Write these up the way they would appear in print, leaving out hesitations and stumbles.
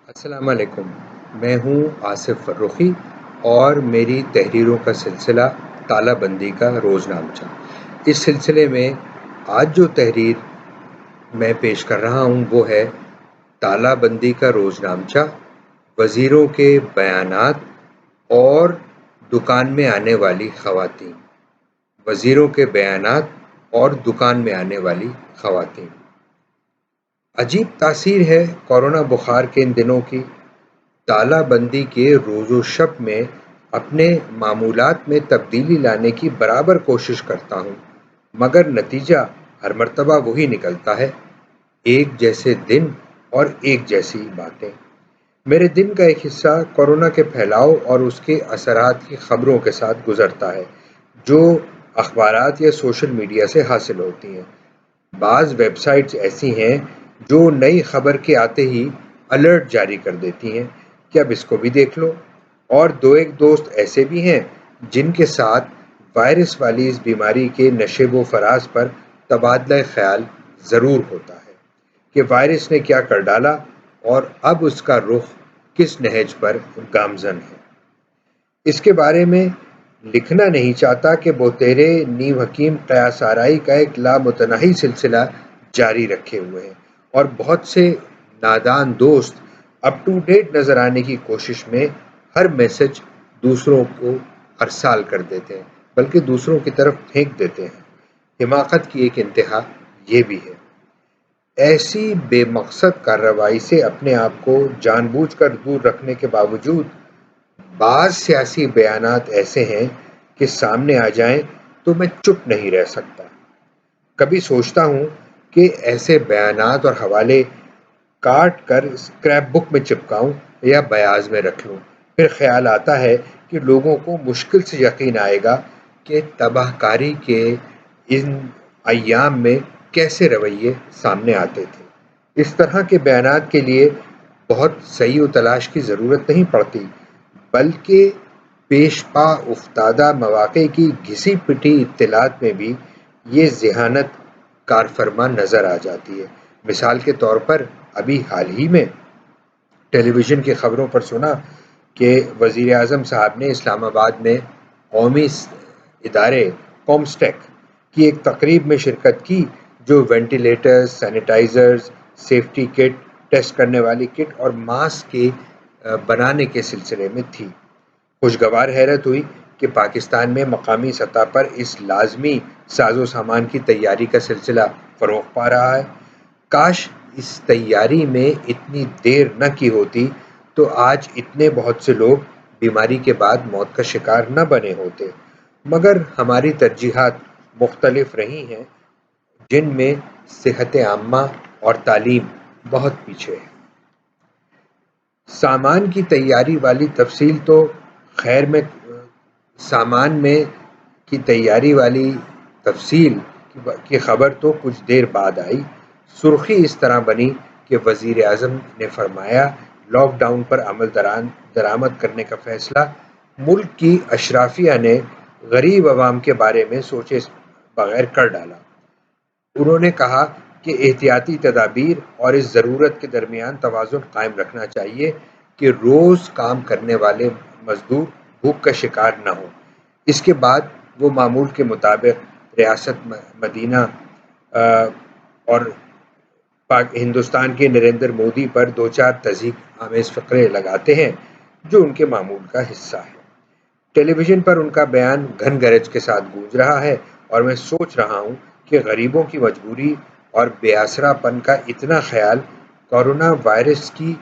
السلام علیکم۔ میں ہوں آصف فرخی اور میری تحریروں کا سلسلہ تالہ بندی کا روزنامچہ۔ اس سلسلے میں آج جو تحریر میں پیش کر رہا ہوں وہ ہے تالہ بندی کا روزنامچہ، وزیروں کے بیانات اور دکان میں آنے والی خواتین۔ وزیروں کے بیانات اور دکان میں آنے والی خواتین۔ عجیب تاثیر ہے کورونا بخار کے ان دنوں کی۔ تالہ بندی کے روز و شب میں اپنے معمولات میں تبدیلی لانے کی برابر کوشش کرتا ہوں، مگر نتیجہ ہر مرتبہ وہی نکلتا ہے، ایک جیسے دن اور ایک جیسی باتیں۔ میرے دن کا ایک حصہ کورونا کے پھیلاؤ اور اس کے اثرات کی خبروں کے ساتھ گزرتا ہے، جو اخبارات یا سوشل میڈیا سے حاصل ہوتی ہیں۔ بعض ویب سائٹس ایسی ہیں جو نئی خبر کے آتے ہی الرٹ جاری کر دیتی ہیں کہ اب اس کو بھی دیکھ لو، اور دو ایک دوست ایسے بھی ہیں جن کے ساتھ وائرس والی اس بیماری کے نشیب و فراز پر تبادلہ خیال ضرور ہوتا ہے کہ وائرس نے کیا کر ڈالا اور اب اس کا رخ کس نہج پر گامزن ہے۔ اس کے بارے میں لکھنا نہیں چاہتا کہ وہ تیرے نیو حکیم قیاس آرائی کا ایک لامتناہی سلسلہ جاری رکھے ہوئے ہیں، اور بہت سے نادان دوست اپ ٹو ڈیٹ نظر آنے کی کوشش میں ہر میسج دوسروں کو ارسال کر دیتے ہیں، بلکہ دوسروں کی طرف پھینک دیتے ہیں۔ حماقت کی ایک انتہا یہ بھی ہے۔ ایسی بے مقصد کارروائی سے اپنے آپ کو جان بوجھ کر دور رکھنے کے باوجود بعض سیاسی بیانات ایسے ہیں کہ سامنے آ جائیں تو میں چپ نہیں رہ سکتا۔ کبھی سوچتا ہوں کہ ایسے بیانات اور حوالے کاٹ کر اسکریپ بک میں چپکاؤں یا بیاض میں رکھ لوں۔ پھر خیال آتا ہے کہ لوگوں کو مشکل سے یقین آئے گا کہ تباہ کاری کے ان ایام میں کیسے رویے سامنے آتے تھے۔ اس طرح کے بیانات کے لیے بہت صحیح و تلاش کی ضرورت نہیں پڑتی، بلکہ پیش پا افتادہ مواقع کی گھسی پٹی اطلاعات میں بھی یہ ذہانت کارفرما نظر آ جاتی ہے۔ مثال کے طور پر ابھی حال ہی میں ٹیلی ویژن کی خبروں پر سنا کہ وزیر اعظم صاحب نے اسلام آباد میں قومی ادارے کومسٹیک کی ایک تقریب میں شرکت کی جو وینٹیلیٹرز، سینیٹائزرز، سیفٹی کٹ، ٹیسٹ کرنے والی کٹ اور ماسک کے بنانے کے سلسلے میں تھی۔ خوشگوار حیرت ہوئی کہ پاکستان میں مقامی سطح پر اس لازمی ساز و سامان کی تیاری کا سلسلہ فروغ پا رہا ہے۔ کاش اس تیاری میں اتنی دیر نہ کی ہوتی تو آج اتنے بہت سے لوگ بیماری کے بعد موت کا شکار نہ بنے ہوتے، مگر ہماری ترجیحات مختلف رہی ہیں، جن میں صحت عامہ اور تعلیم بہت پیچھے ہے۔ سامان کی تیاری والی تفصیل تو خیر میں سامان میں کی تیاری والی تفصیل کی خبر تو کچھ دیر بعد آئی۔ سرخی اس طرح بنی کہ وزیر اعظم نے فرمایا لاک ڈاؤن پر عمل درآمد کرنے کا فیصلہ ملک کی اشرافیہ نے غریب عوام کے بارے میں سوچے بغیر کر ڈالا۔ انہوں نے کہا کہ احتیاطی تدابیر اور اس ضرورت کے درمیان توازن قائم رکھنا چاہیے کہ روز کام کرنے والے مزدور بھوک کا شکار نہ ہوں۔ اس کے بعد وہ معمول کے مطابق ریاست مدینہ اور ہندوستان کے نریندر مودی پر دو چار تضحیک آمیز فقرے لگاتے ہیں جو ان کے معمول کا حصہ ہے۔ ٹیلی ویژن پر ان کا بیان گھن گرج کے ساتھ گونج رہا ہے، اور میں سوچ رہا ہوں کہ غریبوں کی مجبوری اور بے آسرا پن کا اتنا خیال کورونا وائرس کی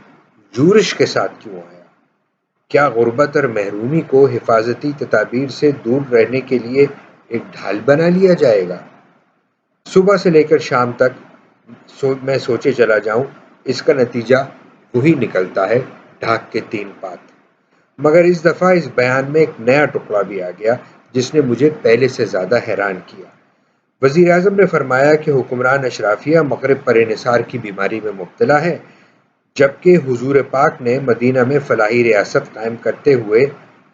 یورش کے ساتھ کیوں آیا؟ کیا غربت اور محرومی کو حفاظتی تدابیر سے دور رہنے کے لیے ایک ڈھال بنا لیا جائے گا؟ صبح سے لے کر شام تک میں سوچے چلا جاؤں، اس کا نتیجہ وہی نکلتا ہے، ڈھاک کے تین پات۔ مگر اس دفعہ اس بیان میں ایک نیا ٹکڑا بھی آ گیا جس نے مجھے پہلے سے زیادہ حیران کیا۔ وزیر اعظم نے فرمایا کہ حکمران اشرافیہ مغرب پر انحصار کی بیماری میں مبتلا ہے، جبکہ حضور پاک نے مدینہ میں فلاحی ریاست قائم کرتے ہوئے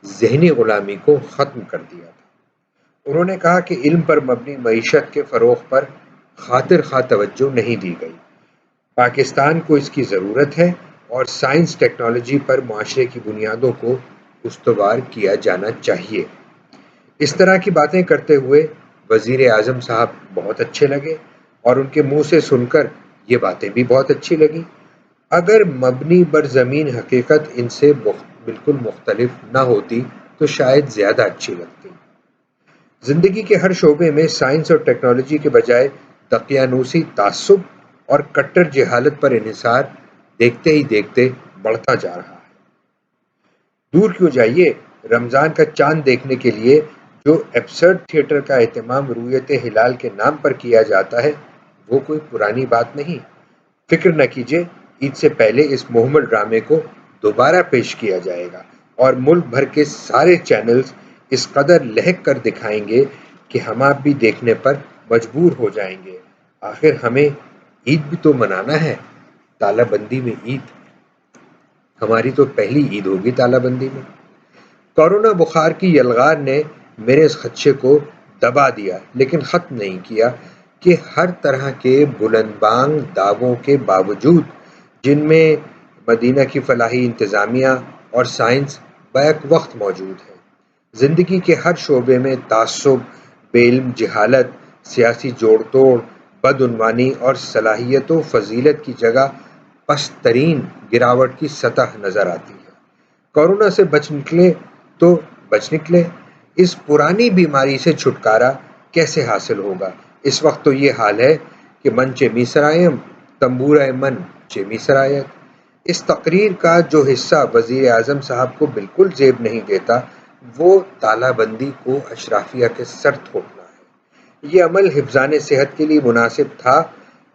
ذہنی غلامی کو ختم کر دیا تھا۔ انہوں نے کہا کہ علم پر مبنی معیشت کے فروغ پر خاطر خواہ توجہ نہیں دی گئی۔ پاکستان کو اس کی ضرورت ہے اور سائنس ٹیکنالوجی پر معاشرے کی بنیادوں کو استوار کیا جانا چاہیے۔ اس طرح کی باتیں کرتے ہوئے وزیر اعظم صاحب بہت اچھے لگے اور ان کے منہ سے سن کر یہ باتیں بھی بہت اچھی لگیں۔ اگر مبنی بر زمین حقیقت ان سے بالکل مختلف نہ ہوتی تو شاید زیادہ اچھی لگتی۔ زندگی کے ہر شعبے میں سائنس اور ٹیکنالوجی کے بجائے دقیانوسی، تعصب اور کٹر جہالت پر انحصار دیکھتے ہی دیکھتے بڑھتا جا رہا ہے۔ دور کیوں جائیے، رمضان کا چاند دیکھنے کے لیے جو ایبسرڈ تھیٹر کا اہتمام رؤیت ہلال کے نام پر کیا جاتا ہے وہ کوئی پرانی بات نہیں۔ فکر نہ کیجیے، عید سے پہلے اس مہمل ڈرامے کو دوبارہ پیش کیا جائے گا اور ملک بھر کے سارے چینلز اس قدر لہک کر دکھائیں گے کہ ہم آپ بھی دیکھنے پر مجبور ہو جائیں گے۔ آخر ہمیں عید بھی تو منانا ہے، تالہ بندی میں عید۔ ہماری تو پہلی عید ہوگی تالہ بندی میں۔ کورونا بخار کی یلغار نے میرے اس خدشے کو دبا دیا، لیکن ختم نہیں کیا کہ ہر طرح کے بلند بانگ دعووں کے باوجود، جن میں مدینہ کی فلاحی انتظامیہ اور سائنس بیک وقت موجود ہے، زندگی کے ہر شعبے میں تعصب، بے علم جہالت، سیاسی جوڑ توڑ، بدعنوانی اور صلاحیت و فضیلت کی جگہ پست ترین گراوٹ کی سطح نظر آتی ہے۔ کورونا سے بچ نکلے تو بچ نکلے، اس پرانی بیماری سے چھٹکارا کیسے حاصل ہوگا؟ اس وقت تو یہ حال ہے کہ من چے می سرایم تنبورہ من چے می سرایت۔ اس تقریر کا جو حصہ وزیر اعظم صاحب کو بالکل زیب نہیں دیتا وہ تالہ بندی کو اشرافیہ کے سر تھوپنا ہے۔ یہ عمل حفظان صحت کے لیے مناسب تھا،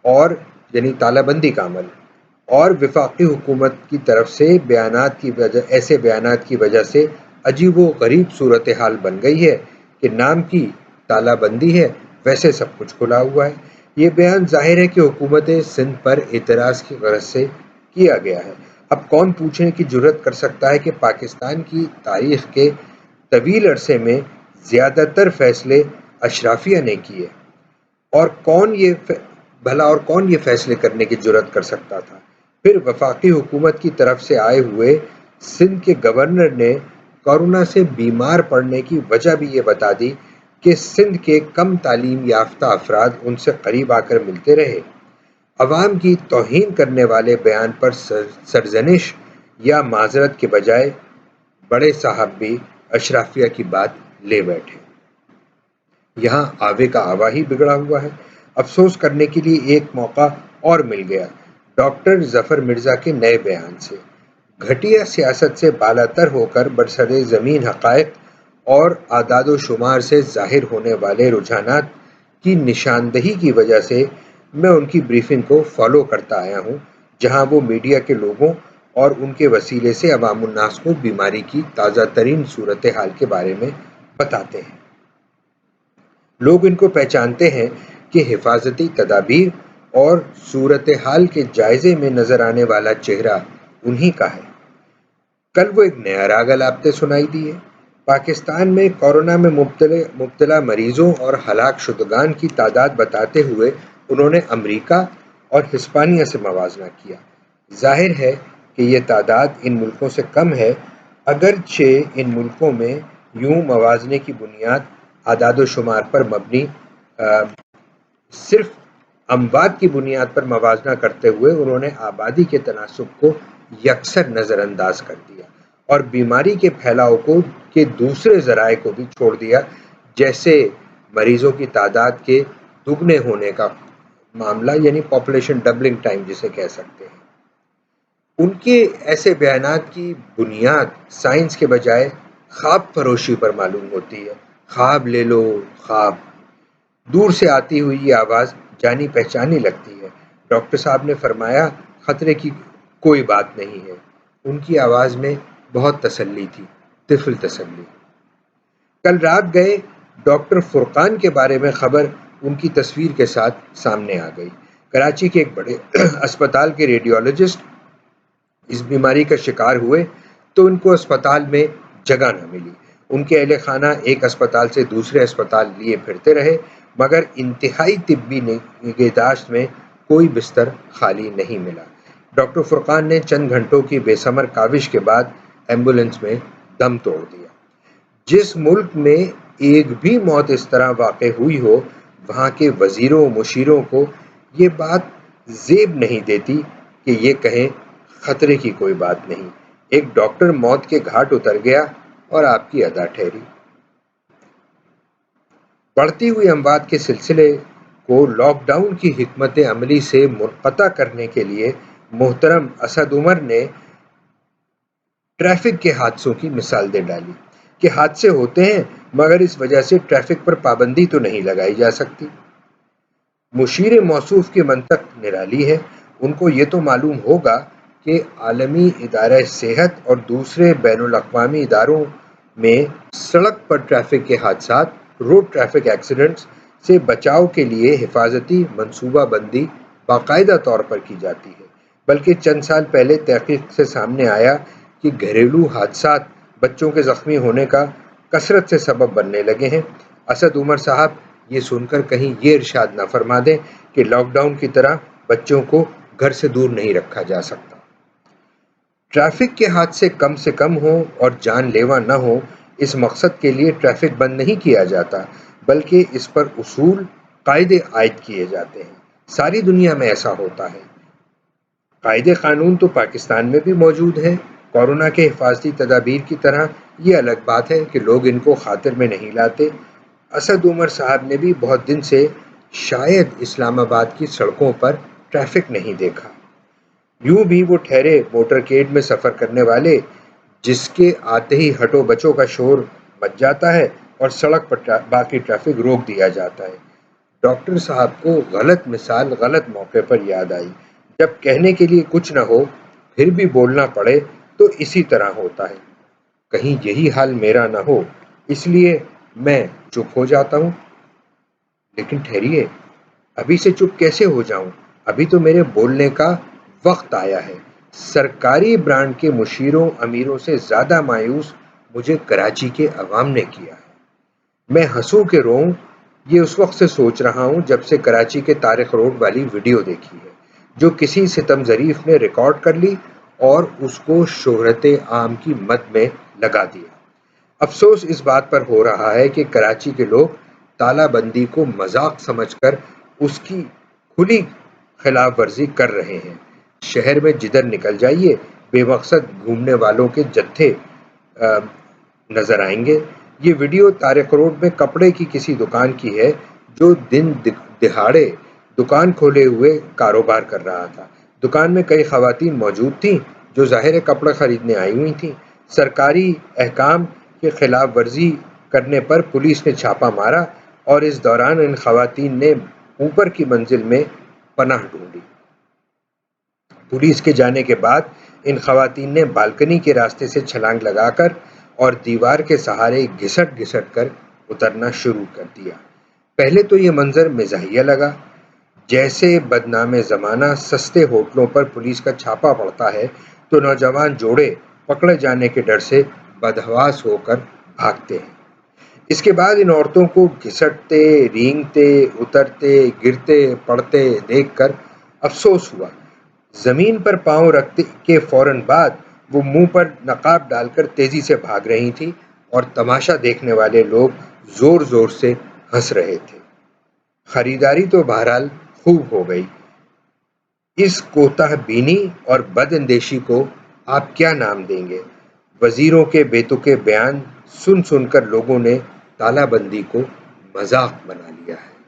اور یعنی تالہ بندی کا عمل، اور وفاقی حکومت کی طرف سے ایسے بیانات کی وجہ سے عجیب و غریب صورتحال بن گئی ہے کہ نام کی تالہ بندی ہے ویسے سب کچھ کھلا ہوا ہے۔ یہ بیان ظاہر ہے کہ حکومت سندھ پر اعتراض کی غرض سے کیا گیا ہے۔ اب کون پوچھنے کی جرات کر سکتا ہے کہ پاکستان کی تاریخ کے طویل عرصے میں زیادہ تر فیصلے اشرافیہ نے کیے، اور کون یہ فیصلے کرنے کی جرات کر سکتا تھا؟ پھر وفاقی حکومت کی طرف سے آئے ہوئے سندھ کے گورنر نے کورونا سے بیمار پڑنے کی وجہ بھی یہ بتا دی کہ سندھ کے کم تعلیم یافتہ افراد ان سے قریب آ کر ملتے رہے۔ عوام کی توہین کرنے والے بیان پر سرزنش یا معذرت کے بجائے بڑے صاحب بھی اشرافیہ کی بات لے بیٹھے۔ یہاں آوے کا آوا ہی بگڑا ہوا ہے۔ افسوس کرنے کے لیے ایک موقع اور مل گیا ڈاکٹر ظفر مرزا کے نئے بیان سے۔ گھٹیا سیاست سے بالاتر ہو کر برسر زمین حقائق اور اعداد و شمار سے ظاہر ہونے والے رجحانات کی نشاندہی کی وجہ سے میں ان کی بریفنگ کو فالو کرتا آیا ہوں، جہاں وہ میڈیا کے لوگوں اور ان کے وسیلے سے عوام الناس کو بیماری کی تازہ ترین صورتحال کے بارے میں بتاتے ہیں۔ لوگ ان کو پہچانتے ہیں کہ حفاظتی تدابیر اور صورتحال کے جائزے میں نظر آنے والا چہرہ انہی کا ہے۔ کل وہ ایک نیا راگ الاپتے سنائی دیے۔ پاکستان میں کورونا میں مبتلا مریضوں اور ہلاک شدگان کی تعداد بتاتے ہوئے انہوں نے امریکہ اور ہسپانیہ سے موازنہ کیا۔ ظاہر ہے کہ یہ تعداد ان ملکوں سے کم ہے، اگرچہ ان ملکوں میں یوں موازنے کی بنیاد اعداد و شمار پر مبنی صرف اموات کی بنیاد پر موازنہ کرتے ہوئے انہوں نے آبادی کے تناسب کو یکسر نظر انداز کر دیا اور بیماری کے پھیلاؤ کے دوسرے ذرائع کو بھی چھوڑ دیا، جیسے مریضوں کی تعداد کے دگنے ہونے کا معاملہ، یعنی پاپولیشن ڈبلنگ ٹائم جسے کہہ سکتے ہیں۔ ان کے ایسے بیانات کی بنیاد سائنس کے بجائے خواب فروشی پر معلوم ہوتی ہے۔ خواب لے لو خواب۔ دور سے آتی ہوئی یہ آواز جانی پہچانی لگتی ہے۔ ڈاکٹر صاحب نے فرمایا خطرے کی کوئی بات نہیں ہے۔ ان کی آواز میں بہت تسلی تھی، طفل تسلی۔ کل رات گئے ڈاکٹر فرقان کے بارے میں خبر ان کی تصویر کے ساتھ سامنے آ گئی۔ کراچی کے ایک بڑے اسپتال کے ریڈیولوجسٹ اس بیماری کا شکار ہوئے تو ان کو اسپتال میں جگہ نہ ملی۔ ان کے اہل خانہ ایک اسپتال سے دوسرے اسپتال لیے پھرتے رہے، مگر انتہائی طبی نگہداشت میں کوئی بستر خالی نہیں ملا۔ ڈاکٹر فرقان نے چند گھنٹوں کی بے ثمر کاوش کے بعد ایمبولینس میں دم توڑ دیا۔ جس ملک میں ایک بھی موت اس طرح واقع ہوئی ہو، وہاں کے وزیروں مشیروں کو یہ بات زیب نہیں دیتی کہ یہ کہیں خطرے کی کوئی بات نہیں، ایک ڈاکٹر موت کے گھاٹ اتر گیا اور آپ کی ادا ٹھہری۔ بڑھتی ہوئی اموات کے سلسلے کو لاک ڈاؤن کی حکمت عملی سے منقطع کرنے کے لیے محترم اسد عمر نے ٹریفک کے حادثوں کی مثال دے ڈالی کہ حادثے ہوتے ہیں مگر اس وجہ سے ٹریفک پر پابندی تو نہیں لگائی جا سکتی۔ مشیر موصوف کی منطق نرالی ہے، ان کو یہ تو معلوم ہوگا کہ عالمی ادارہ صحت اور دوسرے بین الاقوامی اداروں میں سڑک پر ٹریفک کے حادثات، روڈ ٹریفک ایکسیڈنٹس سے بچاؤ کے لیے حفاظتی منصوبہ بندی باقاعدہ طور پر کی جاتی ہے، بلکہ چند سال پہلے تحقیق سے سامنے آیا کہ گھریلو حادثات بچوں کے زخمی ہونے کا کثرت سے سبب بننے لگے ہیں۔ اسد عمر صاحب یہ سن کر کہیں یہ ارشاد نہ فرما دیں کہ لاک ڈاؤن کی طرح بچوں کو گھر سے دور نہیں رکھا جا سکتا۔ ٹریفک کے حادثے کم سے کم ہوں اور جان لیوا نہ ہوں، اس مقصد کے لیے ٹریفک بند نہیں کیا جاتا، بلکہ اس پر اصول قاعدے عائد کیے جاتے ہیں۔ ساری دنیا میں ایسا ہوتا ہے۔ قاعدے قانون تو پاکستان میں بھی موجود ہیں۔ کورونا کے حفاظتی تدابیر کی طرح یہ الگ بات ہے کہ لوگ ان کو خاطر میں نہیں لاتے۔ اسد عمر صاحب نے بھی بہت دن سے شاید اسلام آباد کی سڑکوں پر ٹریفک نہیں دیکھا۔ یوں بھی وہ ٹھہرے موٹرکیڈ میں سفر کرنے والے جس کے آتے ہی ہٹو بچوں کا شور مچ جاتا ہے اور سڑک پر باقی ٹریفک روک دیا جاتا ہے۔ ڈاکٹر صاحب کو غلط مثال غلط موقع پر یاد آئی۔ جب کہنے کے لیے کچھ نہ ہو پھر بھی بولنا پڑے تو اسی طرح ہوتا ہے۔ کہیں یہی حال میرا نہ ہو، اس لیے میں چپ ہو جاتا ہوں۔ لیکن ٹھہریے، ابھی سے چپ کیسے ہو جاؤں؟ ابھی تو میرے بولنے کا وقت آیا ہے۔ سرکاری برانڈ کے مشیروں امیروں سے زیادہ مایوس مجھے کراچی کے عوام نے کیا ہے۔ میں ہنسوں کہ روؤں یہ اس وقت سے سوچ رہا ہوں جب سے کراچی کے طارق روڈ والی ویڈیو دیکھی ہے، جو کسی ستم ظریف نے ریکارڈ کر لی اور اس کو شہرت عام کی مد میں لگا دیا۔ افسوس اس بات پر ہو رہا ہے کہ کراچی کے لوگ تالہ بندی کو مذاق سمجھ کر اس کی کھلی خلاف ورزی کر رہے ہیں۔ شہر میں جدھر نکل جائیے بے مقصد گھومنے والوں کے جتھے نظر آئیں گے۔ یہ ویڈیو طارق روڈ میں کپڑے کی کسی دکان کی ہے جو دن دہاڑے دکان کھولے ہوئے کاروبار کر رہا تھا۔ دکان میں کئی خواتین موجود تھیں جو ظاہر کپڑے خریدنے آئی ہوئی تھیں۔ سرکاری احکام کی خلاف ورزی کرنے پر پولیس نے چھاپا مارا اور اس دوران ان خواتین نے اوپر کی منزل میں پناہ ڈھونڈی۔ پولیس کے جانے کے بعد ان خواتین نے بالکنی کے راستے سے چھلانگ لگا کر اور دیوار کے سہارے گھسٹ گھسٹ کر اترنا شروع کر دیا۔ پہلے تو یہ منظر مزاحیہ لگا، جیسے بدنام زمانہ سستے ہوٹلوں پر پولیس کا چھاپا پڑتا ہے تو نوجوان جوڑے پکڑے جانے کے ڈر سے بدحواس ہو کر بھاگتے ہیں۔ اس کے بعد ان عورتوں کو گھسٹتے، رینگتے، اترتے، گرتے پڑتے دیکھ کر افسوس ہوا۔ زمین پر پاؤں رکھتے کے فوراً بعد وہ منہ پر نقاب ڈال کر تیزی سے بھاگ رہی تھی اور تماشا دیکھنے والے لوگ زور زور سے ہنس رہے تھے۔ خریداری تو بہرحال خوب ہو گئی۔ اس کوتاہ بینی اور بد اندیشی کو آپ کیا نام دیں گے؟ وزیروں کے بے تکے بیان سن سن کر لوگوں نے تالہ بندی کو مذاق بنا لیا ہے۔